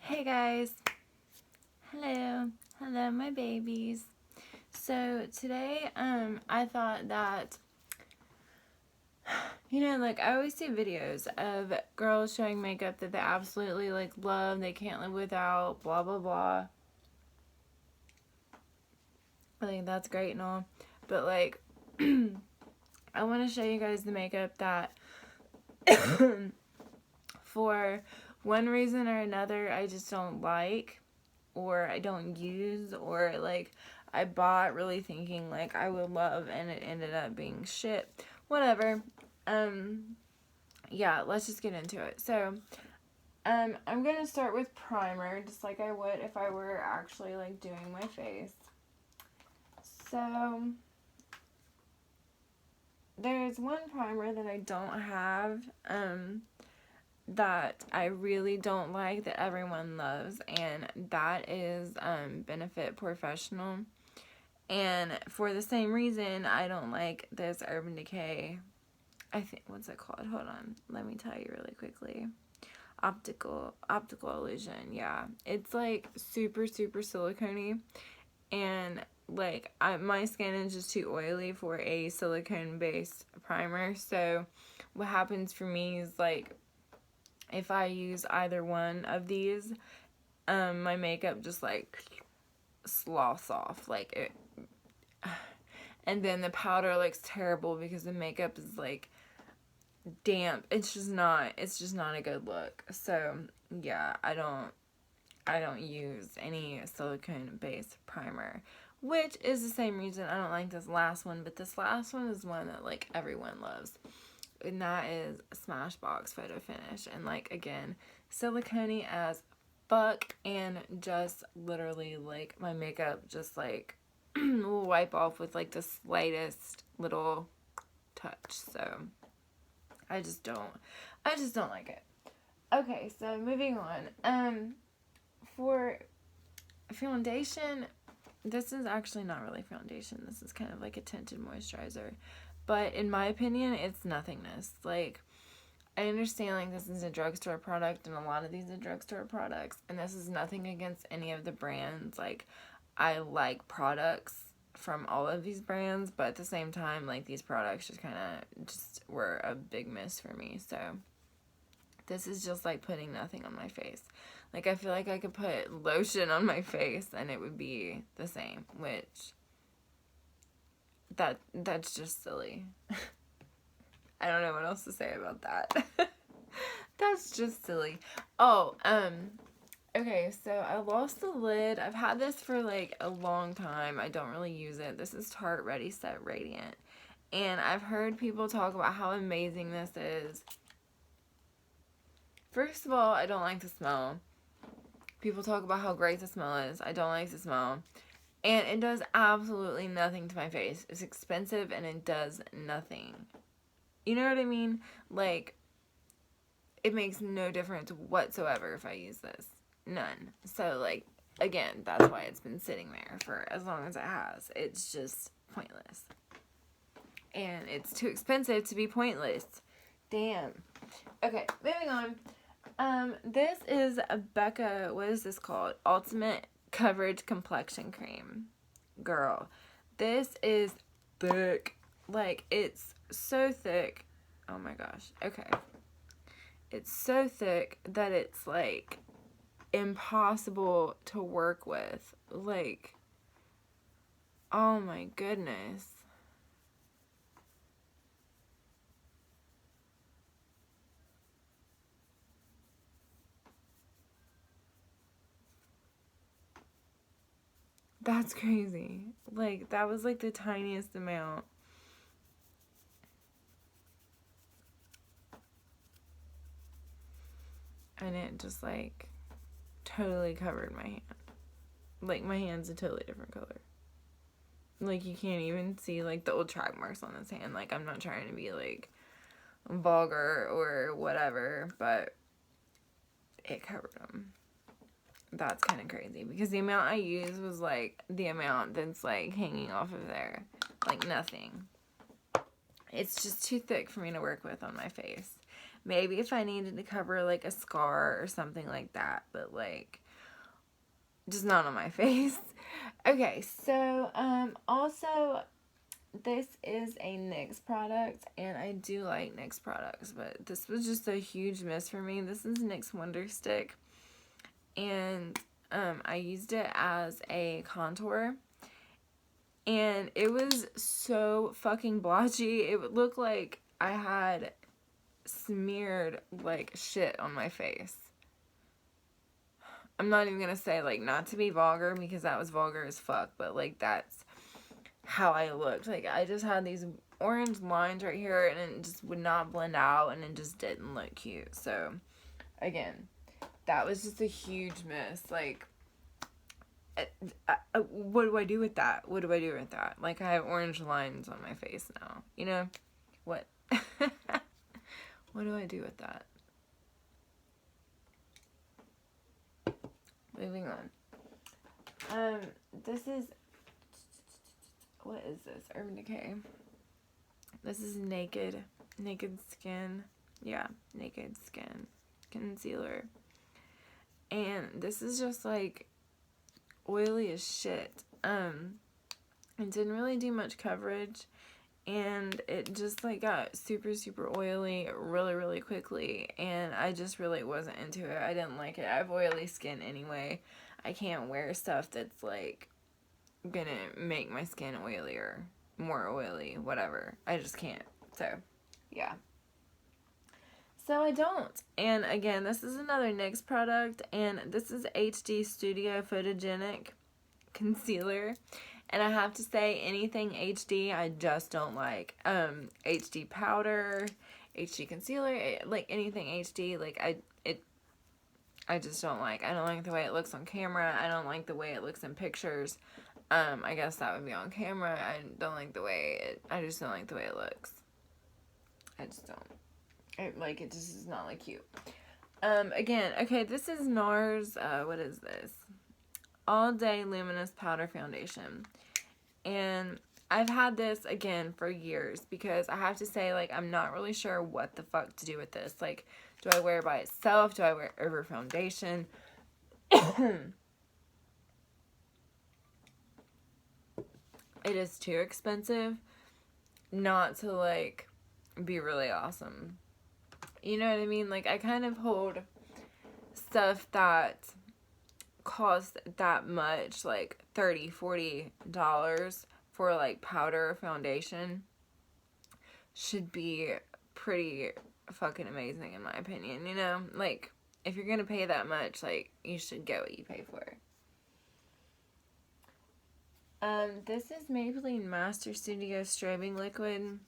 Hey guys, hello my babies. So today I thought that like I always see videos of girls showing makeup that they absolutely like love, they can't live without, blah blah blah. I think that's great and all, but like I want to show you guys the makeup that for one reason or another I just don't like, or I don't use, or like I bought really thinking like I would love and it ended up being shit. Whatever. Yeah, let's just get into it. So, I'm gonna start with primer, just like I would if I were actually like doing my face. So, there's one primer that I don't have, that I really don't like that everyone loves, and that is Benefit Professional. And for the same reason, I don't like this Urban Decay. I think, what's it called? Hold on, let me tell you really quickly. Optical Illusion. Yeah, it's like super silicone-y, and like my skin is just too oily for a silicone based primer. So what happens for me is like if I use either one of these, my makeup just like sloughs off, like it, and then the powder looks terrible because the makeup is like damp. It's just not a good look. So yeah, I don't use any silicone based primer, which is the same reason I don't like this last one. But this last one is one that like everyone loves, and that is Smashbox Photo Finish. And like again, silicone as fuck, and just literally like my makeup just like will wipe off with like the slightest little touch. So I just don't like it. Okay, so moving on. For foundation, this is actually not really foundation. This is kind of like a tinted moisturizer. But in my opinion, it's nothingness. Like, I understand like this is a drugstore product, and a lot of these are drugstore products, and this is nothing against any of the brands. Like, I like products from all of these brands, but at the same time, like, these products just kind of just were a big miss for me. So this is just like putting nothing on my face. Like, I feel like I could put lotion on my face and it would be the same, which that's just silly. I don't know what else to say about that. That's just silly. Oh, okay, so I lost the lid. I've had this for like a long time. I don't really use it. This is Tarte Ready Set Radiant. And I've heard people talk about how amazing this is. First of all, I don't like the smell. People talk about how great the smell is. I don't like the smell. And it does absolutely nothing to my face. It's expensive and it does nothing. You know what I mean? Like, it makes no difference whatsoever if I use this. None. So, like, again, that's why it's been sitting there for as long as it has. It's just pointless. And it's too expensive to be pointless. Damn. Okay, moving on. This is a Becca, what is this called? Ultimate Coverage Complexion Cream. Girl, this is thick. Like, it's so thick. Oh my gosh. Okay. It's so thick that it's, like, impossible to work with. Like, oh my goodness. That's crazy. Like, that was like the tiniest amount. And it just like totally covered my hand. Like, my hand's a totally different color. Like, you can't even see like the old track marks on this hand. Like, I'm not trying to be like vulgar or whatever, but it covered them. That's kind of crazy because the amount I used was like the amount that's like hanging off of there. Like, nothing. It's just too thick for me to work with on my face. Maybe if I needed to cover like a scar or something like that, but like just not on my face. Okay, so also this is a NYX product, and I do like NYX products, but this was just a huge miss for me. This is NYX Wonder Stick, and I used it as a contour, and it was so fucking blotchy. It would look like I had smeared like shit on my face. I'm not even gonna say like not to be vulgar, because that was vulgar as fuck, but like that's how I looked. Like I just had these orange lines right here, and it just would not blend out, and it just didn't look cute. So again, that was just a huge miss. Like what do I do with that? What do I do with that? Like I have orange lines on my face now, you know? What? What do I do with that? Moving on. This is, what is this? Urban Decay. This is Naked Skin. Yeah, Naked Skin concealer. And this is just like oily as shit. It didn't really do much coverage, and it just like got super oily really quickly, and I just really wasn't into it. I didn't like it. I have oily skin anyway. I can't wear stuff that's like gonna make my skin oilier, more oily, whatever. I just can't. So yeah, so I don't. And again, this is another NYX product, and this is HD Studio Photogenic Concealer. And I have to say, anything HD, I just don't like. HD powder, HD concealer, like anything HD, like I just don't like. I don't like the way it looks on camera. I don't like the way it looks in pictures. I guess that would be on camera. I don't like the way I just don't like the way it looks. I just don't. It just is not like cute. Again, okay, this is NARS, what is this? All Day Luminous Powder Foundation. And I've had this, again, for years, because I have to say, like, I'm not really sure what the fuck to do with this. Like, do I wear it by itself? Do I wear it over foundation? It is too expensive not to, like, be really awesome. You know what I mean? Like, I kind of hold stuff that cost that much, like $30, $40 for like powder or foundation, should be pretty fucking amazing in my opinion, you know? Like, if you're gonna pay that much, like, you should get what you pay for. This is Maybelline Master Studio Strobing Liquid.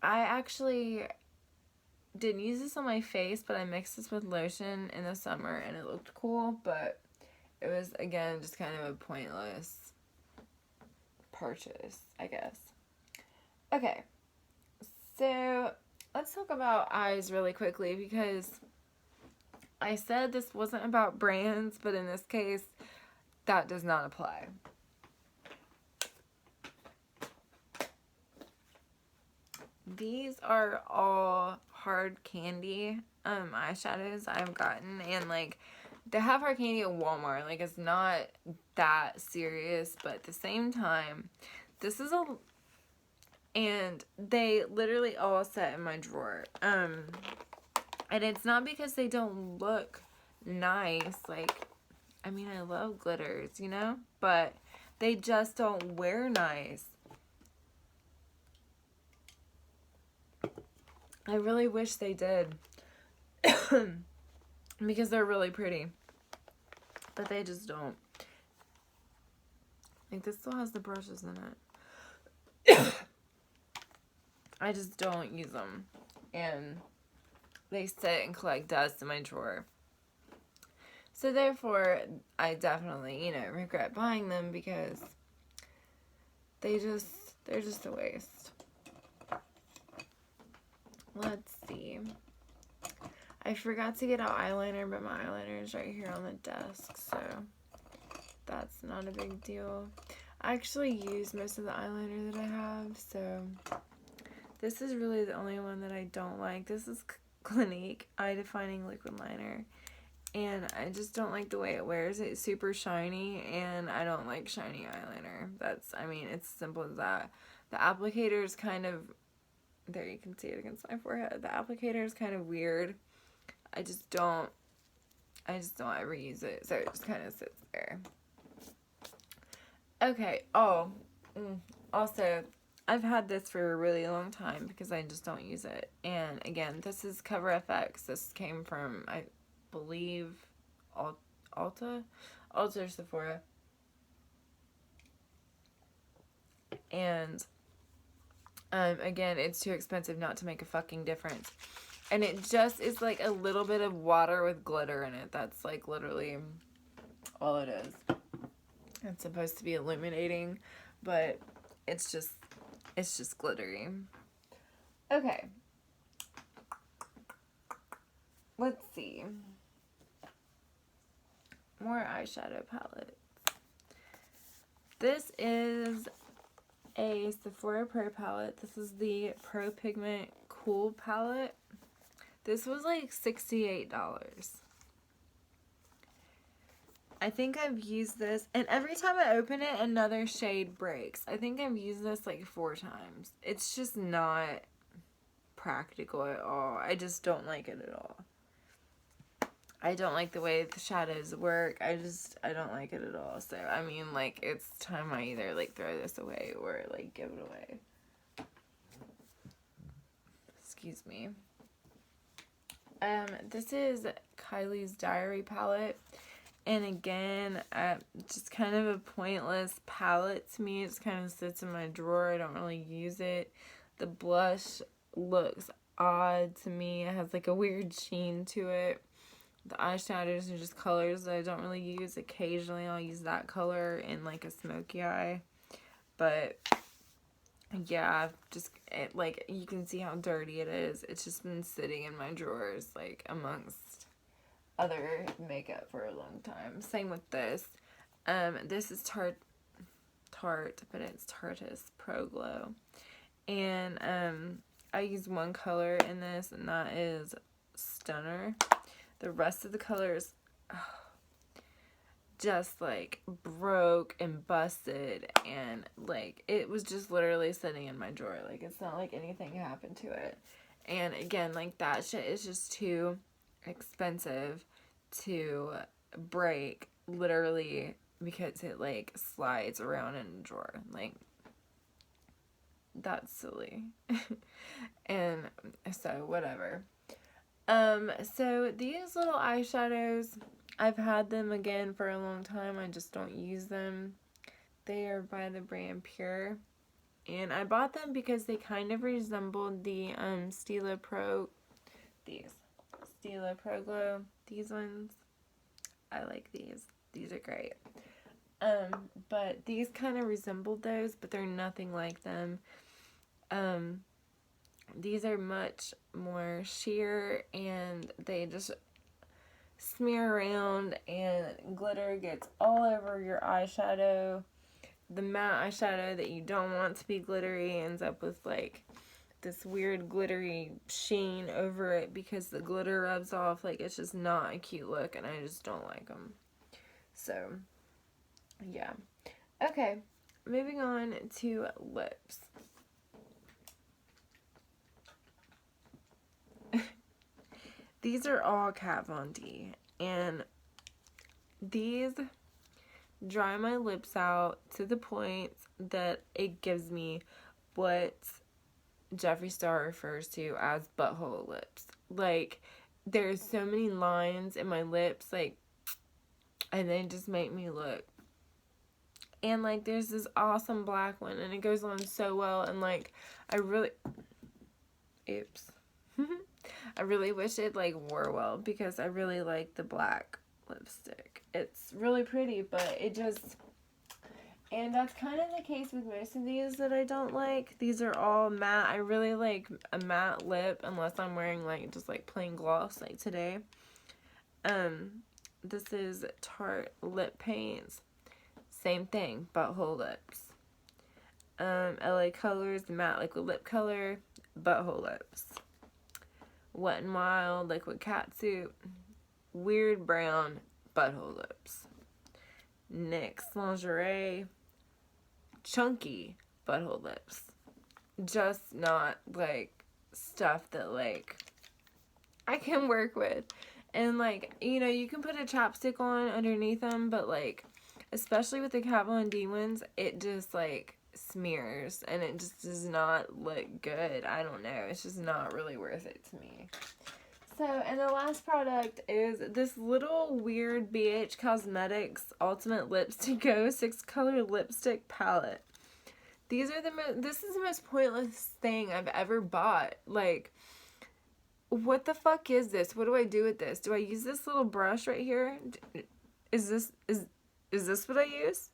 I actually didn't use this on my face, but I mixed this with lotion in the summer, and it looked cool, but it was, again, just kind of a pointless purchase, I guess. Okay, so let's talk about eyes really quickly, because I said this wasn't about brands, but in this case, that does not apply. These are all hard candy eyeshadows I've gotten, and like, they have hard candy at Walmart. Like, it's not that serious, but at the same time, this is and they literally all sit in my drawer. And it's not because they don't look nice. Like, I mean, I love glitters, you know? But they just don't wear nice. I really wish they did. Because they're really pretty. But they just don't. Like, this still has the brushes in it. I just don't use them. And they sit and collect dust in my drawer. So therefore, I definitely, you know, regret buying them, because they're just a waste. Let's see. I forgot to get an eyeliner, but my eyeliner is right here on the desk, so that's not a big deal. I actually use most of the eyeliner that I have, so this is really the only one that I don't like. This is Clinique Eye Defining Liquid Liner. And I just don't like the way it wears. It's super shiny, and I don't like shiny eyeliner. It's simple as that. The applicator is kind of, there you can see it against my forehead. The applicator is kind of weird. I just don't ever use it, so it just kind of sits there. Okay, also, I've had this for a really long time because I just don't use it. And again, this is Cover FX. This came from, I believe, Ulta or Sephora. And again, it's too expensive not to make a fucking difference. And it just is like a little bit of water with glitter in it. That's like literally all it is. It's supposed to be illuminating, but it's just glittery. Okay. Let's see. More eyeshadow palettes. This is a Sephora Pro palette. This is the Pro Pigment Cool palette. This was like $68. I think I've used this, and every time I open it, another shade breaks. I think I've used this like 4 times. It's just not practical at all. I just don't like it at all. I don't like the way the shadows work. I don't like it at all. So, I mean, like, it's time I either, like, throw this away or, like, give it away. Excuse me. This is Kylie's Diary palette. And again, just kind of a pointless palette to me. It just kind of sits in my drawer. I don't really use it. The blush looks odd to me. It has, like, a weird sheen to it. The eyeshadows are just colors that I don't really use. Occasionally I'll use that color in like a smoky eye. But yeah, like you can see how dirty it is. It's just been sitting in my drawers like amongst other makeup for a long time. Same with this. This is Tarte, but it's Tarte's Pro Glow. And I use one color in this, and that is Stunner. The rest of the colors just like broke and busted, and like it was just literally sitting in my drawer. Like it's not like anything happened to it. And again, like that shit is just too expensive to break literally because it like slides around in a drawer. Like that's silly. And so whatever. So these little eyeshadows, I've had them again for a long time. I just don't use them. They are by the brand Pure. And I bought them because they kind of resembled the Stila Pro Glow. These ones. I like these. These are great. But these kind of resembled those, but they're nothing like them. These are much more sheer, and they just smear around, and glitter gets all over your eyeshadow. The matte eyeshadow that you don't want to be glittery ends up with like this weird glittery sheen over it because the glitter rubs off. Like it's just not a cute look, and I just don't like them. So yeah. Okay, moving on to lips. These are all Kat Von D, and these dry my lips out to the point that it gives me what Jeffree Star refers to as butthole lips. Like, there's so many lines in my lips, like, and they just make me look. And, like, there's this awesome black one, and it goes on so well, and, like, I really wish it, like, wore well, because I really like the black lipstick. It's really pretty, but it just, and that's kind of the case with most of these that I don't like. These are all matte. I really like a matte lip, unless I'm wearing, like, just, like, plain gloss, like today. This is Tarte Lip Paints. Same thing, butthole lips. LA Colors, matte liquid lip color, butthole lips. Wet n Wild Liquid Catsuit, Weird Brown Butthole Lips, NYX Lingerie Chunky Butthole Lips. Just not, like, stuff that, like, I can work with. And, like, you know, you can put a chapstick on underneath them, but, like, especially with the Kat Von D ones, it just, like, smears, and it just does not look good. I don't know. It's just not really worth it to me. So, and the last product is this little weird BH Cosmetics Ultimate Lips to Go 6-color lipstick palette. This is the most pointless thing I've ever bought. Like, what the fuck is this? What do I do with this? Do I use this little brush right here? Is this what I use?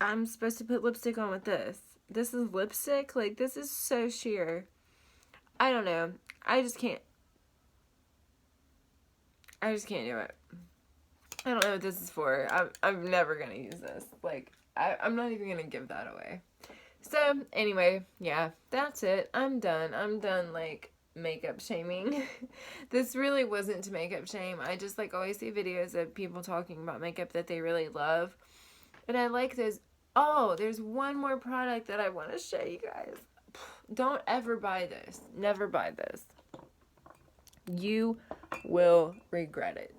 I'm supposed to put lipstick on with this. This is lipstick? Like, this is so sheer. I don't know. I just can't do it. I don't know what this is for. I'm never gonna use this. Like, I'm not even gonna give that away. So, anyway, yeah, that's it. I'm done, like, makeup shaming. This really wasn't to makeup shame. I just, like, always see videos of people talking about makeup that they really love. And I like those. Oh, there's one more product that I want to show you guys. Don't ever buy this. Never buy this. You will regret it.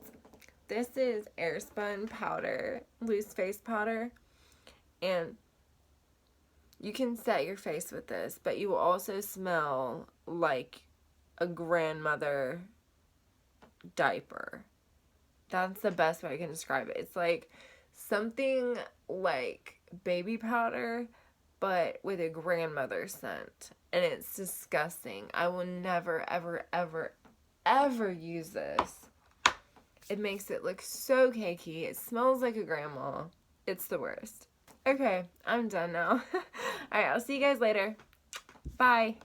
This is Airspun powder, loose face powder, and you can set your face with this, but you will also smell like a grandmother diaper. That's the best way I can describe it. It's like something like baby powder, but with a grandmother scent, and it's disgusting. I will never, ever, ever, ever use this. It makes it look so cakey. It smells like a grandma. It's the worst. Okay, I'm done now. Alright, I'll see you guys later. Bye.